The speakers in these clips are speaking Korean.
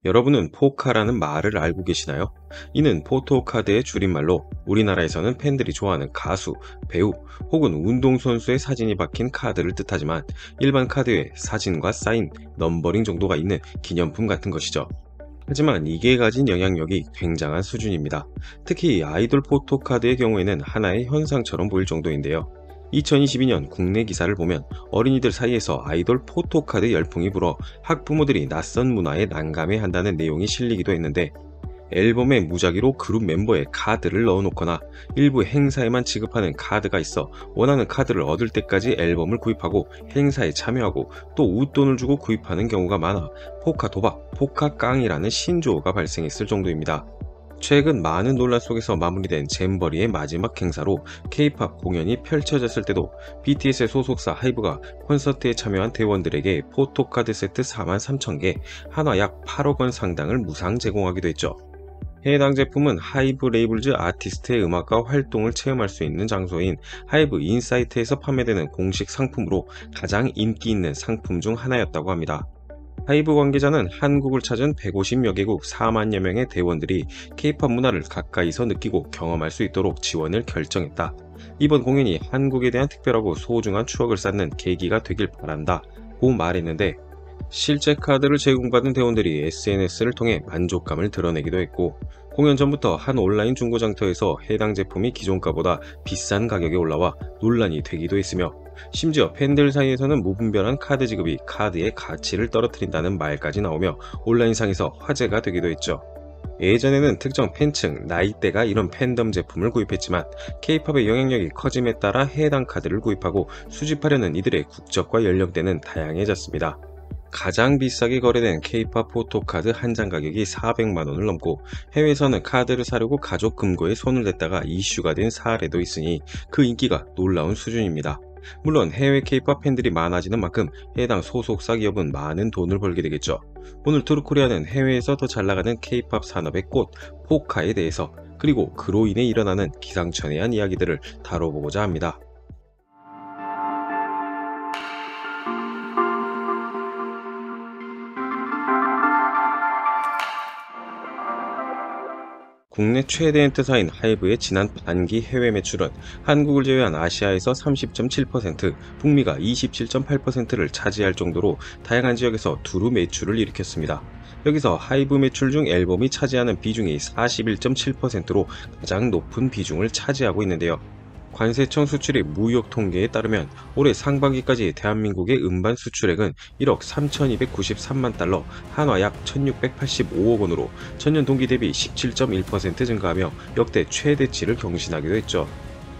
여러분은 포카라는 말을 알고 계시나요? 이는 포토카드의 줄임말로 우리나라에서는 팬들이 좋아하는 가수, 배우 혹은 운동선수의 사진이 박힌 카드를 뜻하지만 일반 카드에 사진과 사인, 넘버링 정도가 있는 기념품 같은 것이죠. 하지만 이게 가진 영향력이 굉장한 수준입니다. 특히 아이돌 포토카드의 경우에는 하나의 현상처럼 보일 정도인데요. 2022년 국내 기사를 보면 어린이들 사이에서 아이돌 포토카드 열풍이 불어 학부모들이 낯선 문화에 난감해한다는 내용이 실리기도 했는데, 앨범에 무작위로 그룹 멤버의 카드를 넣어놓거나 일부 행사에만 지급하는 카드가 있어 원하는 카드를 얻을 때까지 앨범을 구입하고 행사에 참여하고 또 웃돈을 주고 구입하는 경우가 많아 포카 도박, 포카 깡이라는 신조어가 발생했을 정도입니다. 최근 많은 논란 속에서 마무리된 잼버리의 마지막 행사로 K-팝 공연이 펼쳐졌을 때도 BTS의 소속사 하이브가 콘서트에 참여한 대원들에게 포토카드 세트 43,000개, 한화 약 8억 원 상당을 무상 제공하기도 했죠. 해당 제품은 하이브 레이블즈 아티스트의 음악과 활동을 체험할 수 있는 장소인 하이브 인사이트에서 판매되는 공식 상품으로 가장 인기 있는 상품 중 하나였다고 합니다. 하이브 관계자는 한국을 찾은 150여 개국 4만여 명의 대원들이 K-팝 문화를 가까이서 느끼고 경험할 수 있도록 지원을 결정했다. 이번 공연이 한국에 대한 특별하고 소중한 추억을 쌓는 계기가 되길 바란다 고 말했는데, 실제 카드를 제공받은 대원들이 SNS를 통해 만족감을 드러내기도 했고, 공연 전부터 한 온라인 중고장터에서 해당 제품이 기존가보다 비싼 가격에 올라와 논란이 되기도 했으며, 심지어 팬들 사이에서는 무분별한 카드 지급이 카드의 가치를 떨어뜨린다는 말까지 나오며 온라인상에서 화제가 되기도 했죠. 예전에는 특정 팬층, 나이대가 이런 팬덤 제품을 구입했지만 K-팝의 영향력이 커짐에 따라 해당 카드를 구입하고 수집하려는 이들의 국적과 연령대는 다양해졌습니다. 가장 비싸게 거래된 K-팝 포토카드 한 장 가격이 400만원을 넘고, 해외에서는 카드를 사려고 가족 금고에 손을 댔다가 이슈가 된 사례도 있으니 그 인기가 놀라운 수준입니다. 물론 해외 K-팝 팬들이 많아지는 만큼 해당 소속사 기업은 많은 돈을 벌게 되겠죠. 오늘 트루코리아는 해외에서 더 잘나가는 K-팝 산업의 꽃, 포카에 대해서, 그리고 그로 인해 일어나는 기상천외한 이야기들을 다뤄보고자 합니다. 국내 최대 엔트사인 하이브의 지난 반기 해외 매출은 한국을 제외한 아시아에서 30.7%, 북미가 27.8%를 차지할 정도로 다양한 지역에서 두루 매출을 일으켰습니다. 여기서 하이브 매출 중 앨범이 차지하는 비중이 41.7%로 가장 높은 비중을 차지하고 있는데요. 관세청 수출입 무역 통계에 따르면 올해 상반기까지 대한민국의 음반 수출액은 1억 3,293만 달러, 한화 약 1,685억 원으로 전년 동기 대비 17.1% 증가하며 역대 최대치를 경신하기도 했죠.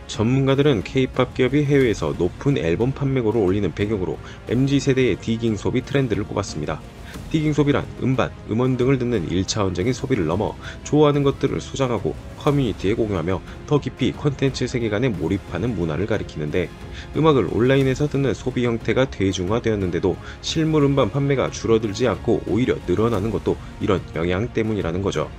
전문가들은 K-팝 기업이 해외에서 높은 앨범 판매고를 올리는 배경으로 MZ세대의 디깅 소비 트렌드를 꼽았습니다. 디깅 소비란 음반, 음원 등을 듣는 1차원적인 소비를 넘어 좋아하는 것들을 소장하고 커뮤니티에 공유하며 더 깊이 콘텐츠 세계관에 몰입하는 문화를 가리키는데, 음악을 온라인에서 듣는 소비 형태가 대중화되었는데도 실물 음반 판매가 줄어들지 않고 오히려 늘어나는 것도 이런 영향 때문이라는 거죠.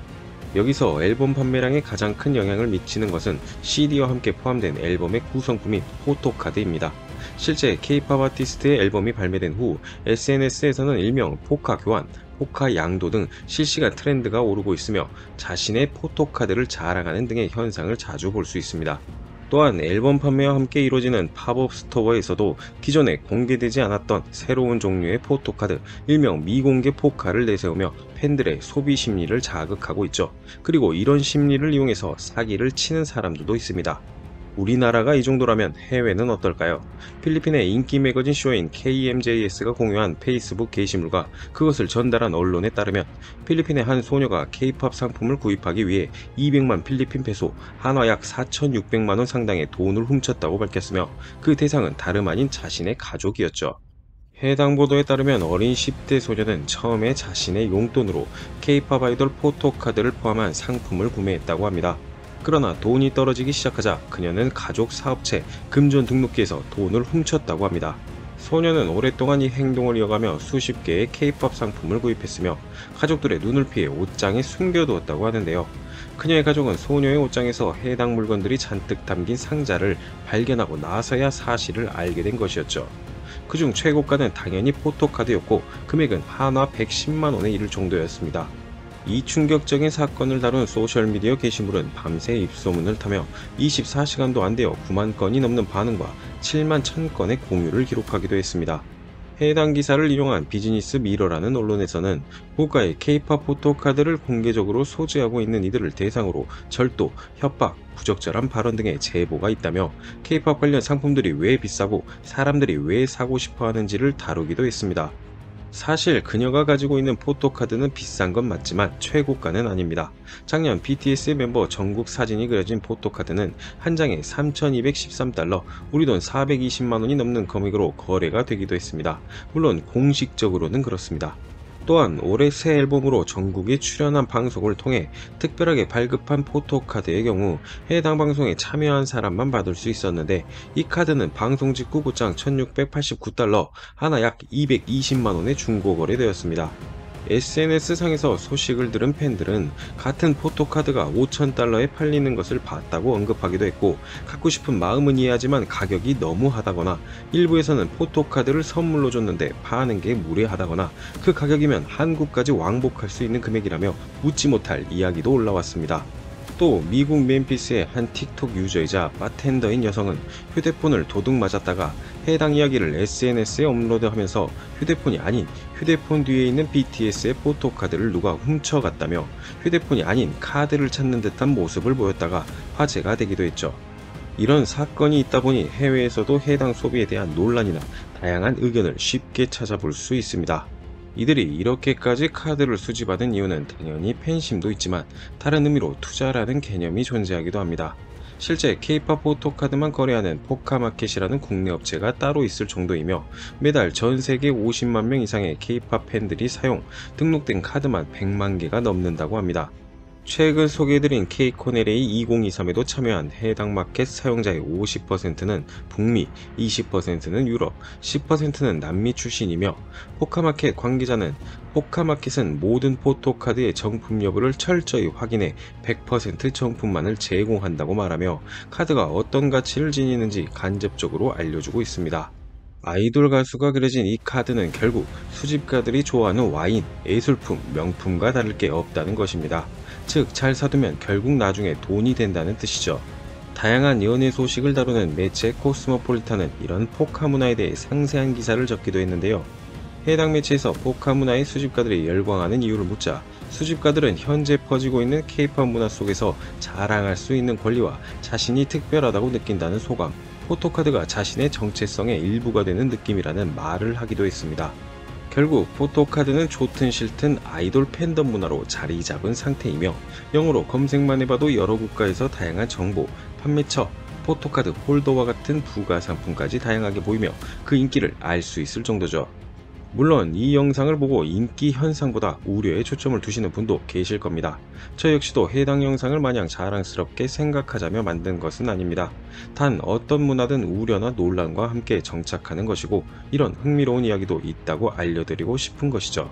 여기서 앨범 판매량에 가장 큰 영향을 미치는 것은 CD와 함께 포함된 앨범의 구성품인 포토카드입니다. 실제 K-팝 아티스트의 앨범이 발매된 후 SNS에서는 일명 포카 교환, 포카 양도 등 실시간 트렌드가 오르고 있으며 자신의 포토카드를 자랑하는 등의 현상을 자주 볼 수 있습니다. 또한 앨범 판매와 함께 이루어지는 팝업 스토어에서도 기존에 공개되지 않았던 새로운 종류의 포토카드, 일명 미공개 포카를 내세우며 팬들의 소비 심리를 자극하고 있죠. 그리고 이런 심리를 이용해서 사기를 치는 사람들도 있습니다. 우리나라가 이 정도라면 해외는 어떨까요? 필리핀의 인기 매거진 쇼인 KMJS가 공유한 페이스북 게시물과 그것을 전달한 언론에 따르면 필리핀의 한 소녀가 K-팝 상품을 구입하기 위해 200만 필리핀 페소, 한화 약 4,600만 원 상당의 돈을 훔쳤다고 밝혔으며 그 대상은 다름 아닌 자신의 가족이었죠. 해당 보도에 따르면 어린 10대 소녀는 처음에 자신의 용돈으로 K-팝 아이돌 포토카드를 포함한 상품을 구매했다고 합니다. 그러나 돈이 떨어지기 시작하자 그녀는 가족 사업체 금전 등록기에서 돈을 훔쳤다고 합니다. 소녀는 오랫동안 이 행동을 이어가며 수십 개의 K-팝 상품을 구입했으며 가족들의 눈을 피해 옷장에 숨겨두었다고 하는데요. 그녀의 가족은 소녀의 옷장에서 해당 물건들이 잔뜩 담긴 상자를 발견하고 나서야 사실을 알게 된 것이었죠. 그중 최고가는 당연히 포토카드였고 금액은 한화 110만원에 이를 정도였습니다. 이 충격적인 사건을 다룬 소셜미디어 게시물은 밤새 입소문을 타며 24시간도 안 되어 9만 건이 넘는 반응과 7만 1000건의 공유를 기록하기도 했습니다. 해당 기사를 이용한 비즈니스 미러라는 언론에서는 고가의 K-팝 포토카드를 공개적으로 소지하고 있는 이들을 대상으로 절도, 협박, 부적절한 발언 등의 제보가 있다며 K-팝 관련 상품들이 왜 비싸고 사람들이 왜 사고 싶어 하는지를 다루기도 했습니다. 사실 그녀가 가지고 있는 포토카드는 비싼 건 맞지만 최고가는 아닙니다. 작년 BTS의 멤버 전국 사진이 그려진 포토카드는 한 장에 3,213달러, 우리 돈 420만원이 넘는 금액으로 거래가 되기도 했습니다. 물론 공식적으로는 그렇습니다. 또한 올해 새 앨범으로 전국에 출연한 방송을 통해 특별하게 발급한 포토카드의 경우 해당 방송에 참여한 사람만 받을 수 있었는데, 이 카드는 방송 직후 곧장 1,689달러, 하나 약 220만원에 중고거래되었습니다. SNS상에서 소식을 들은 팬들은 같은 포토카드가 5,000달러에 팔리는 것을 봤다고 언급하기도 했고, 갖고 싶은 마음은 이해하지만 가격이 너무하다거나, 일부에서는 포토카드를 선물로 줬는데 파는 게 무례하다거나, 그 가격이면 한국까지 왕복할 수 있는 금액이라며 웃지 못할 이야기도 올라왔습니다. 또 미국 멤피스의 한 틱톡 유저이자 바텐더인 여성은 휴대폰을 도둑 맞았다가 해당 이야기를 SNS에 업로드하면서 휴대폰이 아닌 휴대폰 뒤에 있는 BTS의 포토카드를 누가 훔쳐갔다며 휴대폰이 아닌 카드를 찾는 듯한 모습을 보였다가 화제가 되기도 했죠. 이런 사건이 있다 보니 해외에서도 해당 소비에 대한 논란이나 다양한 의견을 쉽게 찾아볼 수 있습니다. 이들이 이렇게까지 카드를 수집하는 이유는 당연히 팬심도 있지만 다른 의미로 투자라는 개념이 존재하기도 합니다. 실제 K-팝 포토카드만 거래하는 포카마켓이라는 국내 업체가 따로 있을 정도이며 매달 전 세계 50만 명 이상의 K-팝 팬들이 사용, 등록된 카드만 100만 개가 넘는다고 합니다. 최근 소개해드린 K-코넬A 2023에도 참여한 해당 마켓 사용자의 50%는 북미, 20%는 유럽, 10%는 남미 출신이며, 포카마켓 관계자는 포카마켓은 모든 포토카드의 정품 여부를 철저히 확인해 100% 정품만을 제공한다고 말하며 카드가 어떤 가치를 지니는지 간접적으로 알려주고 있습니다. 아이돌 가수가 그려진 이 카드는 결국 수집가들이 좋아하는 와인, 예술품, 명품과 다를 게 없다는 것입니다. 즉, 잘 사두면 결국 나중에 돈이 된다는 뜻이죠. 다양한 연예 소식을 다루는 매체 코스모폴리탄은 이런 포카 문화에 대해 상세한 기사를 적기도 했는데요. 해당 매체에서 포카 문화의 수집가들이 열광하는 이유를 묻자, 수집가들은 현재 퍼지고 있는 K-팝 문화 속에서 자랑할 수 있는 권리와 자신이 특별하다고 느낀다는 소감, 포토카드가 자신의 정체성의 일부가 되는 느낌이라는 말을 하기도 했습니다. 결국 포토카드는 좋든 싫든 아이돌 팬덤 문화로 자리 잡은 상태이며, 영어로 검색만 해봐도 여러 국가에서 다양한 정보, 판매처, 포토카드 홀더와 같은 부가 상품까지 다양하게 보이며 그 인기를 알 수 있을 정도죠. 물론 이 영상을 보고 인기 현상보다 우려에 초점을 두시는 분도 계실 겁니다. 저 역시도 해당 영상을 마냥 자랑스럽게 생각하자며 만든 것은 아닙니다. 단 어떤 문화든 우려나 논란과 함께 정착하는 것이고, 이런 흥미로운 이야기도 있다고 알려드리고 싶은 것이죠.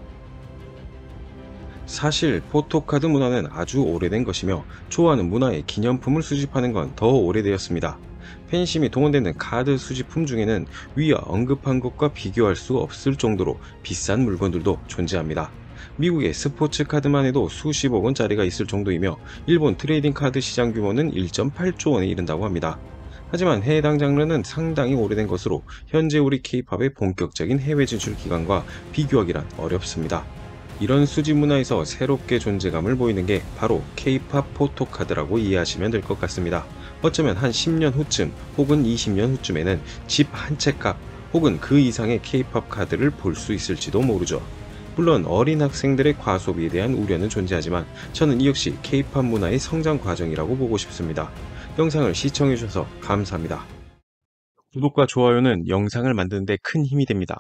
사실 포토카드 문화는 아주 오래된 것이며 좋아하는 문화의 기념품을 수집하는 건 더 오래되었습니다. 팬심이 동원되는 카드 수집품 중에는 위와 언급한 것과 비교할 수 없을 정도로 비싼 물건들도 존재합니다. 미국의 스포츠 카드만 해도 수십억 원짜리가 있을 정도이며 일본 트레이딩 카드 시장 규모는 1.8조 원에 이른다고 합니다. 하지만 해당 장르는 상당히 오래된 것으로 현재 우리 K-팝의 본격적인 해외 진출 기간과 비교하기란 어렵습니다. 이런 수집 문화에서 새롭게 존재감을 보이는 게 바로 K-팝 포토카드라고 이해하시면 될 것 같습니다. 어쩌면 한 10년 후쯤 혹은 20년 후쯤에는 집 한 채 값 혹은 그 이상의 K-팝 카드를 볼 수 있을지도 모르죠. 물론 어린 학생들의 과소비에 대한 우려는 존재하지만 저는 이 역시 K-팝 문화의 성장 과정이라고 보고 싶습니다. 영상을 시청해주셔서 감사합니다. 구독과 좋아요는 영상을 만드는 데 큰 힘이 됩니다.